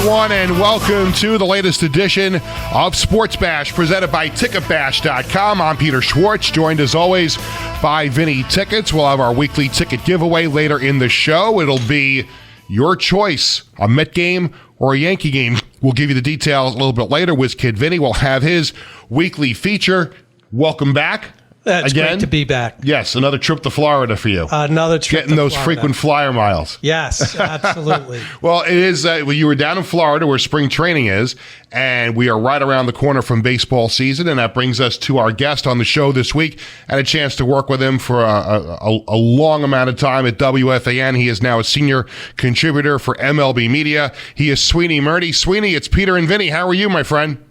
everyone, and welcome to the latest edition of Sports Bash, presented by TicketBash.com. I'm Peter Schwartz, joined as always by Vinny Tickets. We'll have our weekly ticket giveaway later in the show. It'll be your choice, a Met game or a Yankee game. We'll give you the details a little bit later. WizKid Vinny will have his weekly feature. Welcome back. It's again. Great to be back. Yes, another trip to Florida for you. Another trip Getting to those Florida. frequent flyer miles. Yes, absolutely. Well, it is. You were down in Florida where spring training is, and we are right around the corner from baseball season, and that brings us to our guest on the show this week. I had a chance to work with him for a long amount of time at WFAN. He is now a senior contributor for MLB Media. He is Sweeny Murti. Sweeny, it's Peter and Vinny. How are you, my friend?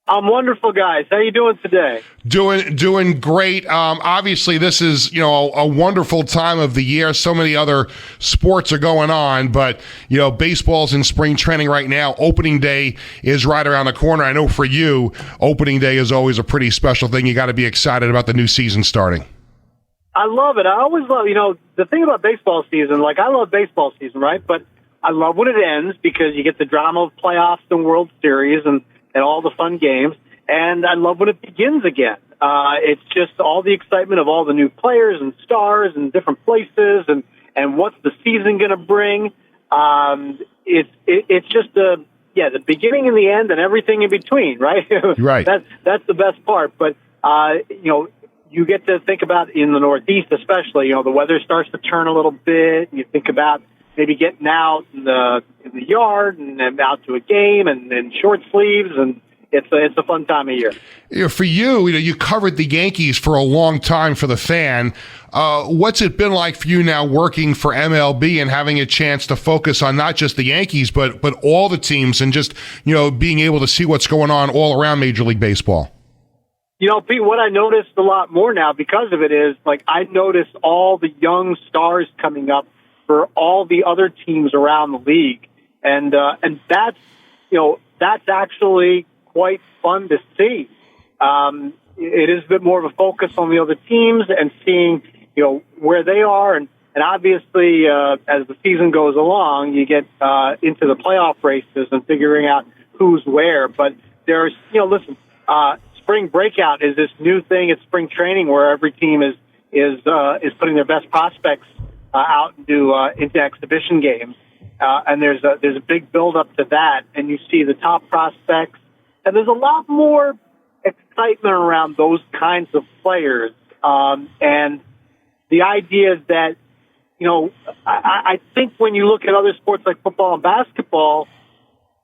I'm wonderful, guys. How you doing today? Doing great. Obviously, this is a wonderful time of the year. So many other sports are going on, but baseball's in spring training right now. Opening day is right around the corner. I know for you, opening day is always a pretty special thing. You got to be excited about the new season starting. I love it. I always love, the thing about baseball season. Like, I love baseball season, right? But I love when it ends because you get the drama of playoffs and World Series and all the fun games. And I love when it begins again. It's just all the excitement of all the new players and stars and different places and what's the season going to bring. It's just the beginning and the end and everything in between, right? Right. That's the best part. But, you get to think about in the Northeast, especially, the weather starts to turn a little bit. You think about maybe getting out in the yard and out to a game and short sleeves, and it's a fun time of year. For you, you covered the Yankees for a long time for the fan. What's it been like for you now working for MLB and having a chance to focus on not just the Yankees but all the teams and just being able to see what's going on all around Major League Baseball? Pete, what I noticed a lot more now because of it is, like, I noticed all the young stars coming up for all the other teams around the league. And that's actually quite fun to see. It is a bit more of a focus on the other teams and seeing, where they are. And obviously, as the season goes along, you get into the playoff races and figuring out who's where. But there's, spring breakout is this new thing at spring training where every team is putting their best prospects out into exhibition games, and there's a big build up to that, and you see the top prospects, and there's a lot more excitement around those kinds of players, and the idea that I think when you look at other sports like football and basketball,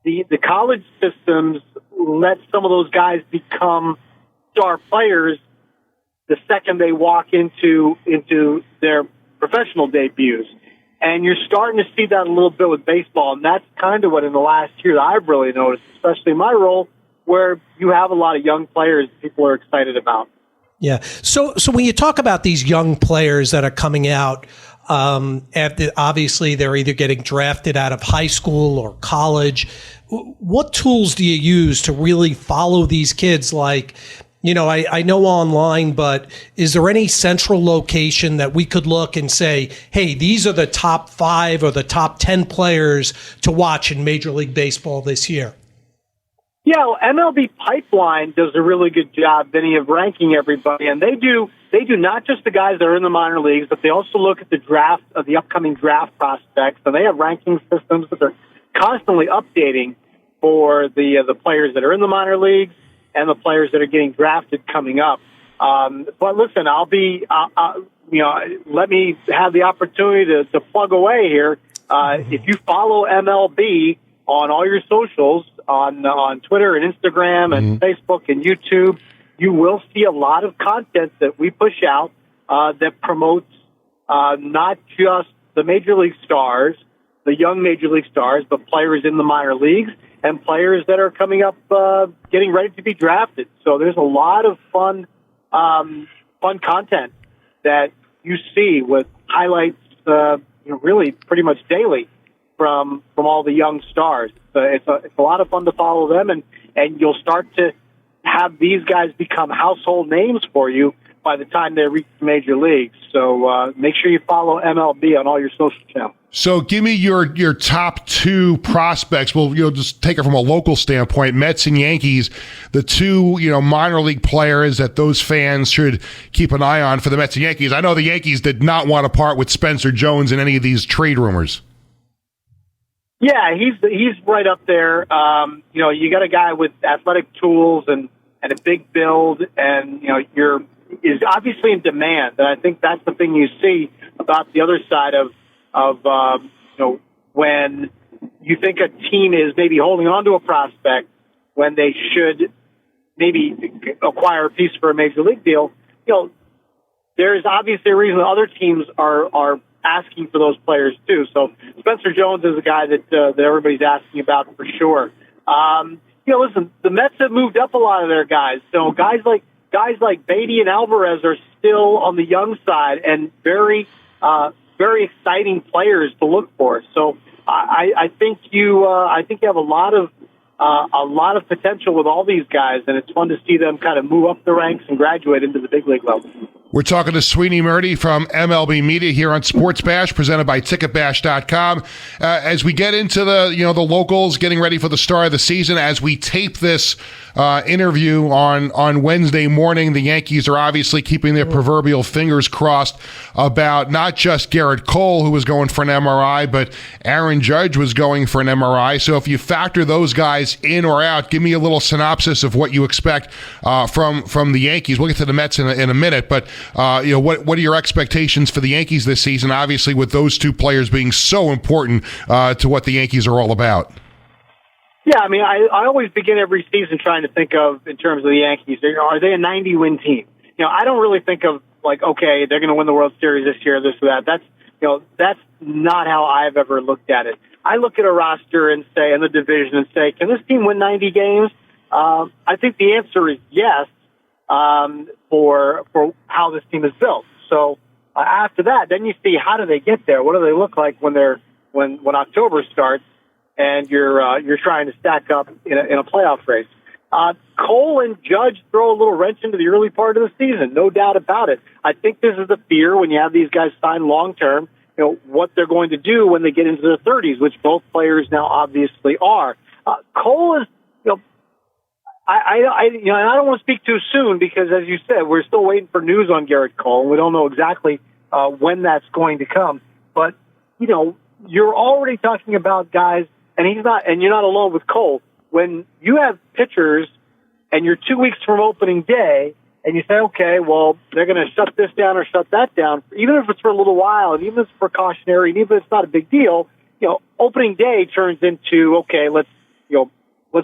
the college systems let some of those guys become star players the second they walk into their professional debuts. And you're starting to see that a little bit with baseball, and that's kind of what in the last year that I've really noticed, especially in my role, where you have a lot of young players people are excited about. Yeah. So when you talk about these young players that are coming out, after obviously they're either getting drafted out of high school or college, what tools do you use to really follow these kids? Like, I know online, but is there any central location that we could look and say, hey, these are the top 5 or the top 10 players to watch in Major League Baseball this year? Yeah, well, MLB Pipeline does a really good job, Vinny, of ranking everybody, and they do not just the guys that are in the minor leagues, but they also look at the draft of the upcoming draft prospects, and they have ranking systems that they're constantly updating for the players that are in the minor leagues and the players that are getting drafted coming up. But listen, let me have the opportunity to plug away here. If you follow MLB on all your socials, on Twitter and Instagram and Facebook and YouTube, you will see a lot of content that we push out that promotes not just the major league stars, the young major league stars, but players in the minor leagues and players that are coming up, getting ready to be drafted. So there's a lot of fun content that you see with highlights, really pretty much daily from all the young stars. It's a lot of fun to follow them, and you'll start to have these guys become household names for you by the time they reach the major leagues. So make sure you follow MLB on all your social channels. So give me your top two prospects. Well, just take it from a local standpoint, Mets and Yankees, the two, minor league players that those fans should keep an eye on for the Mets and Yankees. I know the Yankees did not want to part with Spencer Jones in any of these trade rumors. Yeah, he's right up there. You got a guy with athletic tools and a big build, and is obviously in demand. And I think that's the thing you see about the other side of when you think a team is maybe holding on to a prospect when they should maybe acquire a piece for a major league deal. There's obviously a reason other teams are asking for those players too. So Spencer Jones is a guy that everybody's asking about for sure. Listen, the Mets have moved up a lot of their guys. So guys like Beatty and Alvarez are still on the young side and very exciting players to look for. So I think you have a lot of potential with all these guys, and it's fun to see them kind of move up the ranks and graduate into the big league level. We're talking to Sweeny Murti from MLB Media here on Sports Bash, presented by TicketBash.com. As we get into the locals, getting ready for the start of the season, as we tape this interview on Wednesday morning, the Yankees are obviously keeping their proverbial fingers crossed about not just Garrett Cole, who was going for an MRI, but Aaron Judge was going for an MRI. So if you factor those guys in or out, give me a little synopsis of what you expect from the Yankees. We'll get to the Mets in a minute, but what are your expectations for the Yankees this season, obviously with those two players being so important to what the Yankees are all about? Yeah, I mean, I always begin every season trying to think of, in terms of the Yankees, are they a 90-win team? I don't really think of, okay, they're going to win the World Series this year, this or that. That's not how I've ever looked at it. I look at a roster and say, in the division, and say, can this team win 90 games? I think the answer is yes. For how this team is built. So after that, then you see how do they get there? What do they look like when October starts and you're trying to stack up in a playoff race? Cole and Judge throw a little wrench into the early part of the season, no doubt about it. I think this is the fear when you have these guys sign long term. What they're going to do when they get into their 30s, which both players now obviously are. Cole is. I don't want to speak too soon because, as you said, we're still waiting for news on Garrett Cole. We don't know exactly when that's going to come. But you're already talking about guys, and you're not alone with Cole. When you have pitchers, and you're 2 weeks from opening day, and you say, okay, well, they're going to shut this down or shut that down, even if it's for a little while, and even if it's precautionary, and even if it's not a big deal, opening day turns into, okay, let's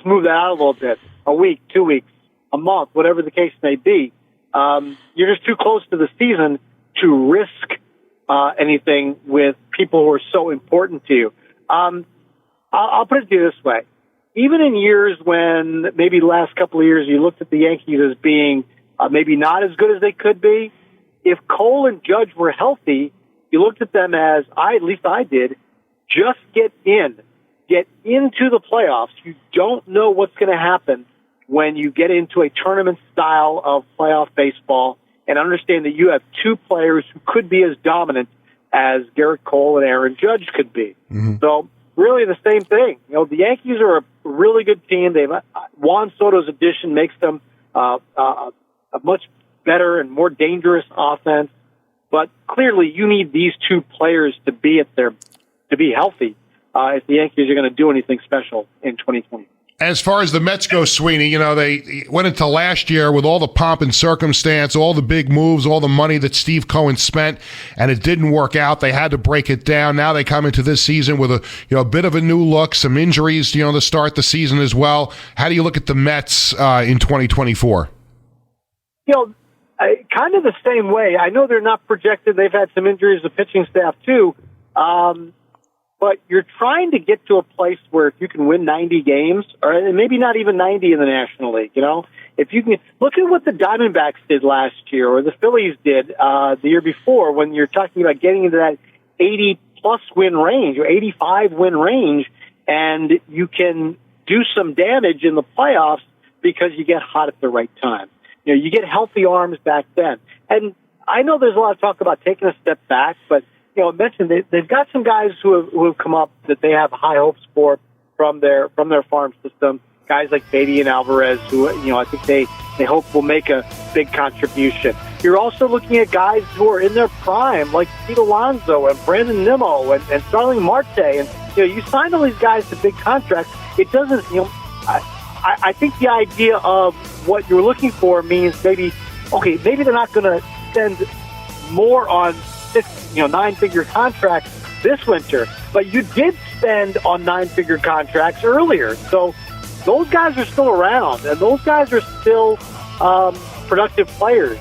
move that out a little bit. A week, 2 weeks, a month, whatever the case may be. You're just too close to the season to risk anything with people who are so important to you. I'll put it to you this way. Even in years when maybe the last couple of years you looked at the Yankees as being maybe not as good as they could be, if Cole and Judge were healthy, you looked at them as, at least I did, just get into the playoffs. You don't know what's going to happen when you get into a tournament style of playoff baseball, and understand that you have two players who could be as dominant as Garrett Cole and Aaron Judge could be. Mm-hmm. So really the same thing. The Yankees are a really good team. Juan Soto's addition makes them a much better and more dangerous offense. But clearly you need these two players to be healthy if the Yankees are going to do anything special in 2020. As far as the Mets go, Sweeny, they went into last year with all the pomp and circumstance, all the big moves, all the money that Steve Cohen spent, and it didn't work out. They had to break it down. Now they come into this season with a bit of a new look, some injuries, to start the season as well. How do you look at the Mets in 2024? Kind of the same way. I know they're not projected. They've had some injuries, the pitching staff too. But you're trying to get to a place where if you can win 90 games, or maybe not even 90 in the National League, if you can look at what the Diamondbacks did last year, or the Phillies did the year before, when you're talking about getting into that 80-plus win range or 85 win range, and you can do some damage in the playoffs because you get hot at the right time. You get healthy arms back then. And I know there's a lot of talk about taking a step back, but, I mentioned they've got some guys who have come up that they have high hopes for from their farm system. Guys like Beatty and Alvarez, who, I think they hope will make a big contribution. You're also looking at guys who are in their prime, like Pete Alonso and Brandon Nimmo and Starling Marte. And, you sign all these guys to big contracts. It doesn't, I think the idea of what you're looking for means maybe they're not going to spend more on 9-figure contracts this winter, but you did spend on 9-figure contracts earlier. So those guys are still around, and those guys are still productive players.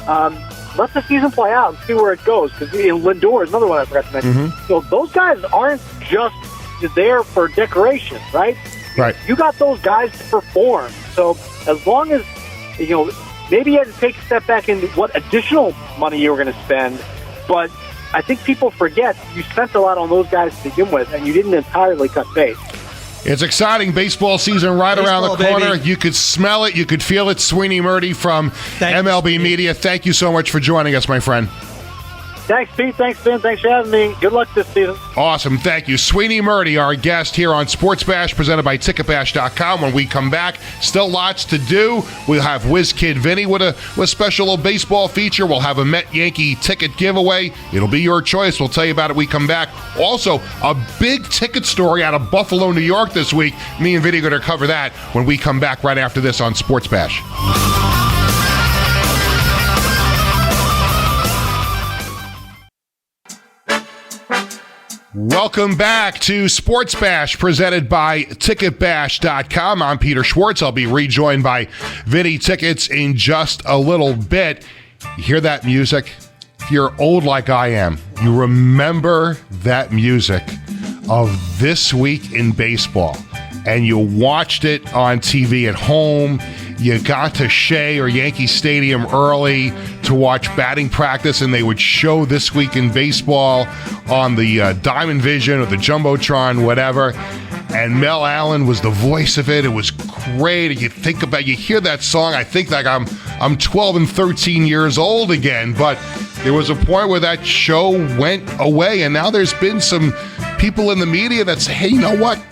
Let the season play out and see where it goes. Because Lindor is another one I forgot to mention. Mm-hmm. Those guys aren't just there for decoration, right? Right. You got those guys to perform. So as long as maybe you had to take a step back into what additional money you were going to spend, but I think people forget you spent a lot on those guys to begin with, and you didn't entirely cut bait. It's exciting baseball season right around the corner. Baby. You could smell it. You could feel it. Sweeny Murti from MLB Media. Thank you so much for joining us, my friend. Thanks, Pete. Thanks, Vin. Thanks for having me. Good luck this season. Awesome. Thank you. Sweeny Murti, our guest here on Sports Bash, presented by TicketBash.com. When we come back, still lots to do. We'll have Whiz Kid Vinny with a special little baseball feature. We'll have a Met-Yankee ticket giveaway. It'll be your choice. We'll tell you about it when we come back. Also, a big ticket story out of Buffalo, New York this week. Me and Vinny are going to cover that when we come back right after this on Sports Bash. Welcome back to Sports Bash, presented by TicketBash.com. I'm Peter Schwartz. I'll be rejoined by Vinny Tickets in just a little bit. You hear that music? If you're old like I am, you remember that music of This Week in Baseball, and you watched it on TV at home. You got to Shea or Yankee Stadium early to watch batting practice, and they would show This Week in Baseball on the Diamond Vision or the Jumbotron, whatever. And Mel Allen was the voice of it. It was great. You hear that song, I think like I'm 12 and 13 years old again. But there was a point where that show went away, and now there's been some people in the media that say, hey, you know what?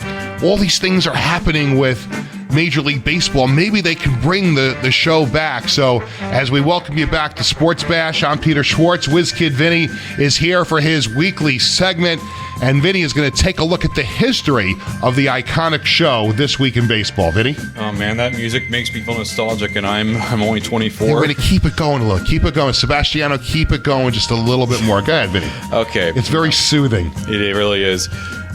All these things are happening with Major League Baseball. Maybe they can bring the show back. So as we welcome you back to Sports Bash, I'm Peter Schwartz. Whiz Kid Vinny is here for his weekly segment, and Vinny is going to take a look at the history of the iconic show This Week in Baseball. Vinny? Oh man, that music makes me feel nostalgic, and I'm only 24. We're going to keep it going a little. Keep it going. Sebastiano, keep it going just a little bit more. Go ahead, Vinny. Okay. It's very soothing. It really is.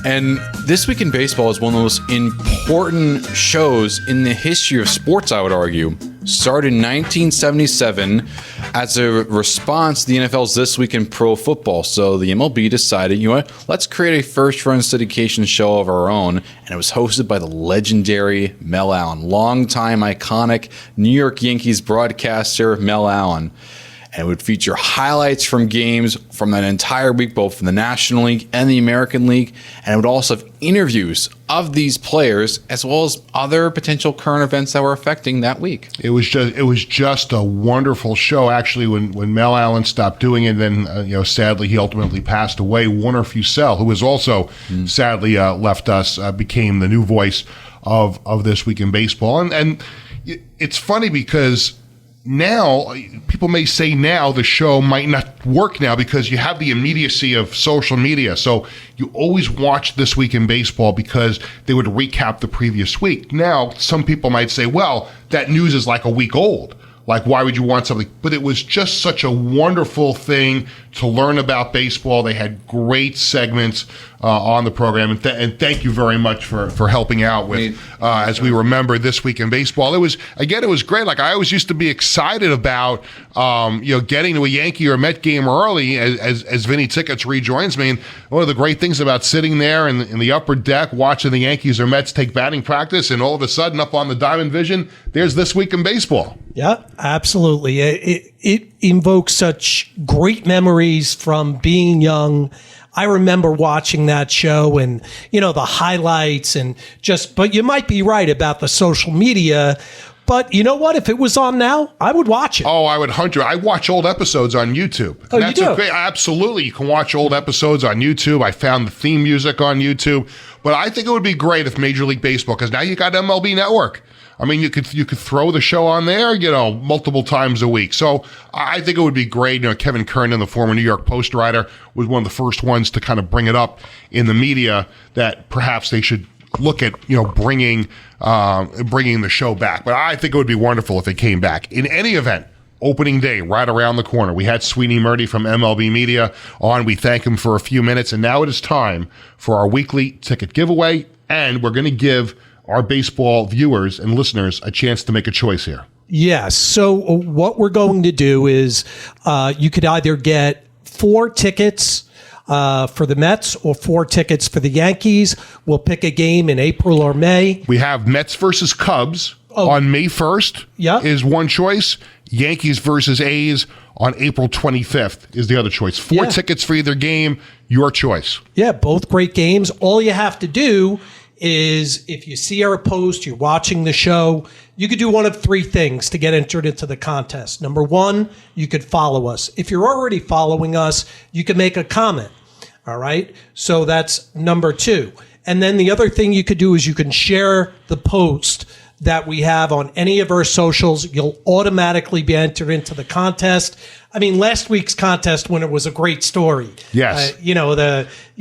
And This Week in Baseball is one of the most important shows in the history of sports, I would argue. Started in 1977 as a response to the NFL's This Week in Pro Football. So the MLB decided, you know what, let's create a first-run syndication show of our own. And it was hosted by the legendary Mel Allen, longtime iconic New York Yankees broadcaster Mel Allen. And it would feature highlights from games from that entire week, both from the National League and the American League. And it would also have interviews of these players, as well as other potential current events that were affecting that week. It was just a wonderful show. Actually, when Mel Allen stopped doing it, then sadly he ultimately passed away. Warner Fussell, who was also sadly left us, became the new voice of This Week in Baseball. And it's funny because now, people may say now the show might not work now because you have the immediacy of social media. So you always watch This Week in Baseball because they would recap the previous week. Now, some people might say, well, that news is like a week old. Like, why would you want something? But it was just such a wonderful thing to learn about baseball. They had great segments on the program. And thank you very much for helping out with as we remember This Week in Baseball. It was great. Like, I always used to be excited about, getting to a Yankee or Met game early as Vinny Tickets rejoins me. And one of the great things about sitting there in the upper deck watching the Yankees or Mets take batting practice, and all of a sudden up on the Diamond Vision, there's This Week in Baseball. Yeah, absolutely. It invokes such great memories from being young. I remember watching that show and, the highlights but you might be right about the social media. But you know what? If it was on now, I would watch it. Oh, I would hunt you. I watch old episodes on YouTube. Oh, you do? Absolutely. You can watch old episodes on YouTube. I found the theme music on YouTube. But I think it would be great if Major League Baseball, because now you got MLB Network. I mean, you could throw the show on there, multiple times a week. So I think it would be great. Kevin Kernan, the former New York Post writer, was one of the first ones to kind of bring it up in the media that perhaps they should look at, bringing the show back. But I think it would be wonderful if it came back. In any event, opening day right around the corner. We had Sweeny Murti from MLB Media on. We thank him for a few minutes, and now it is time for our weekly ticket giveaway, and we're going to give our baseball viewers and listeners a chance to make a choice here. Yes. So what we're going to do is you could either get 4 tickets for the Mets or 4 tickets for the Yankees. We'll pick a game in April or May. We have Mets versus Cubs on May 1st is one choice. Yankees versus A's on April 25th is the other choice. 4 tickets for either game, your choice. Yeah, both great games. All you have to do is if you see our post, you're watching the show, you could do one of 3 things to get entered into the contest. Number 1, you could follow us. If you're already following us, you can make a comment. All right. So that's number 2. And then the other thing you could do is you can share the post that we have on any of our socials. You'll automatically be entered into the contest. I mean, last week's contest winner was a great story. Yes.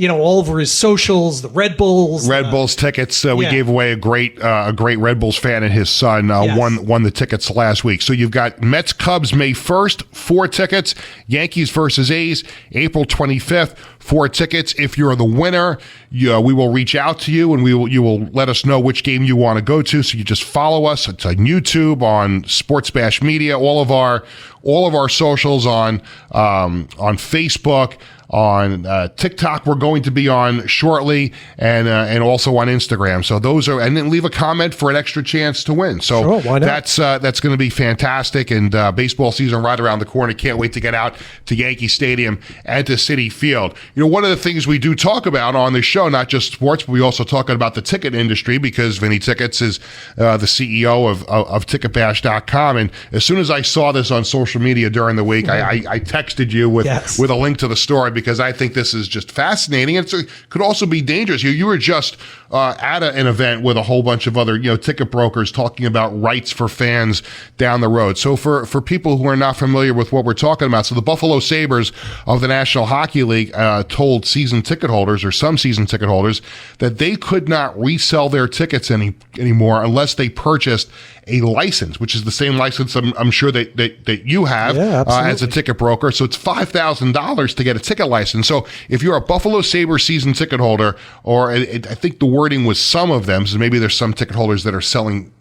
All over his socials, the Red Bulls. Red Bulls tickets. We gave away a great Red Bulls fan and his son won the tickets last week. So you've got Mets Cubs May 1st, 4 tickets. Yankees versus A's April 25th, 4 tickets. If you're the winner, we will reach out to you and you will let us know which game you want to go to. So you just follow us. It's on YouTube, on Sports Bash Media, all of our socials on Facebook, on TikTok. We're going to be on shortly, and also on Instagram. So those are, and then leave a comment for an extra chance to win. So sure, why not? That's going to be fantastic. And baseball season right around the corner. Can't wait to get out to Yankee Stadium and to Citi Field. One of the things we do talk about on this show, not just sports, but we also talk about the ticket industry, because Vinny Tickets is the CEO of Ticketbash.com. And as soon as I saw this on social media during the week, I texted you with a link to the story, because I think this is just fascinating. And it could also be dangerous. You were just at an event with a whole bunch of other ticket brokers talking about rights for fans down the road. So for people who are not familiar with what we're talking about, so the Buffalo Sabres of the National Hockey League told season ticket holders, or some season ticket holders, that they could not resell their tickets anymore unless they purchased a license, which is the same license I'm sure that you have as a ticket broker. So it's $5,000 to get a ticket license. So if you're a Buffalo Sabres season ticket holder, or I think the wording was some of them, so maybe there's some ticket holders that are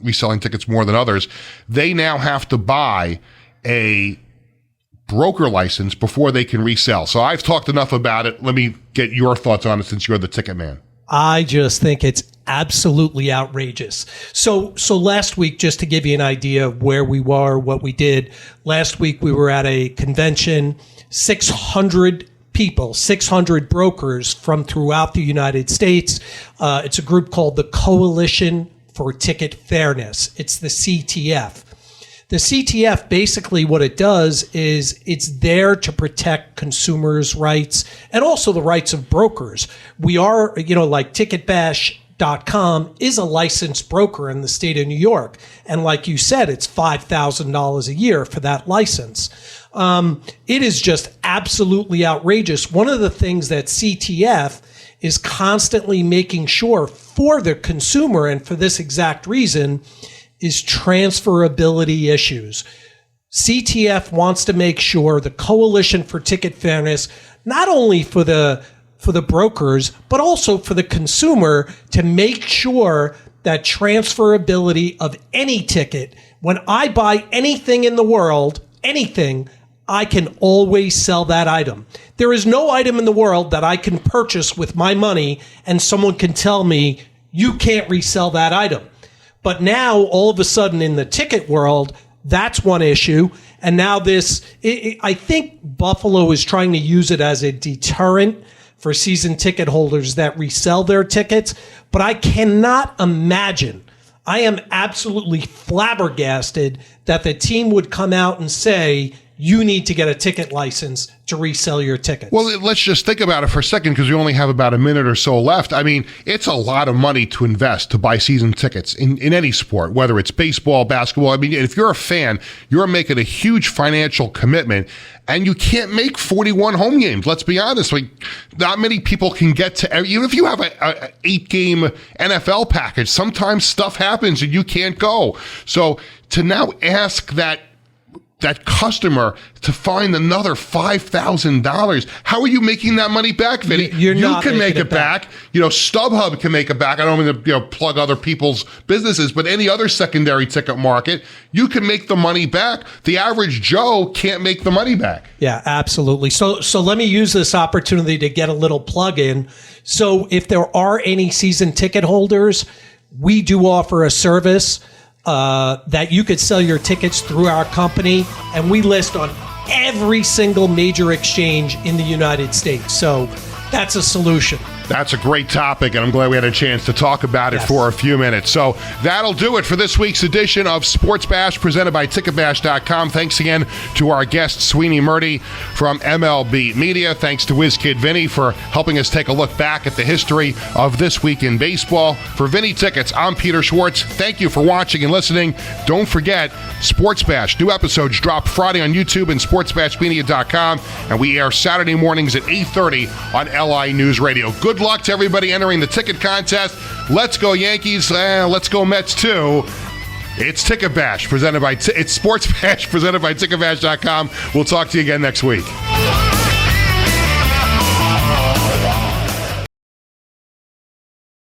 reselling tickets more than others, they now have to buy a broker license before they can resell. So I've talked enough about it. Let me get your thoughts on it, since you're the ticket man. I just think it's absolutely outrageous. So last week, just to give you an idea of where we were, what we did, last week we were at a convention, 600 people, 600 brokers from throughout the United States. It's a group called the Coalition for Ticket Fairness. It's the CTF. The CTF, basically what it does is it's there to protect consumers' rights and also the rights of brokers. We are, like Ticketbash.com is a licensed broker in the state of New York. And like you said, it's $5,000 a year for that license. It is just absolutely outrageous. One of the things that CTF is constantly making sure for the consumer, and for this exact reason, is transferability issues. CTF wants to make sure, the Coalition for Ticket Fairness, not only for the brokers, but also for the consumer, to make sure that transferability of any ticket, when I buy anything in the world, anything, I can always sell that item. There is no item in the world that I can purchase with my money and someone can tell me, you can't resell that item. But now, all of a sudden, in the ticket world, that's one issue. And now I think Buffalo is trying to use it as a deterrent for season ticket holders that resell their tickets. But I cannot imagine I am absolutely flabbergasted that the team would come out and say, you need to get a ticket license to resell your tickets. Well, let's just think about it for a second because we only have about a minute or so left. I mean, it's a lot of money to invest to buy season tickets in any sport, whether it's baseball, basketball. I mean, if you're a fan, you're making a huge financial commitment, and you can't make 41 home games. Let's be honest. Like, not many people can get to, even if you have a 8-game NFL package, sometimes stuff happens and you can't go. So to now ask that customer to find another $5,000. How are you making that money back, Vinny? You can make it back. StubHub can make it back. I don't mean to plug other people's businesses, but any other secondary ticket market, you can make the money back. The average Joe can't make the money back. Yeah, absolutely. So let me use this opportunity to get a little plug in. So if there are any season ticket holders, we do offer a service that you could sell your tickets through our company, and we list on every single major exchange in the United States. So that's a solution. That's a great topic, and I'm glad we had a chance to talk about it for a few minutes. So that'll do it for this week's edition of Sports Bash presented by TicketBash.com. Thanks again to our guest, Sweeny Murti from MLB Media. Thanks to WizKid Vinny for helping us take a look back at the history of this week in baseball. For Vinny Tickets, I'm Peter Schwartz. Thank you for watching and listening. Don't forget, Sports Bash. New episodes drop Friday on YouTube and SportsBashMedia.com, and we air Saturday mornings at 8:30 on LI News Radio. Good luck to everybody entering the ticket contest. Let's go Yankees. Let's go Mets too. It's Ticket Bash presented by it's Sports Bash presented by TicketBash.com. We'll talk to you again next week.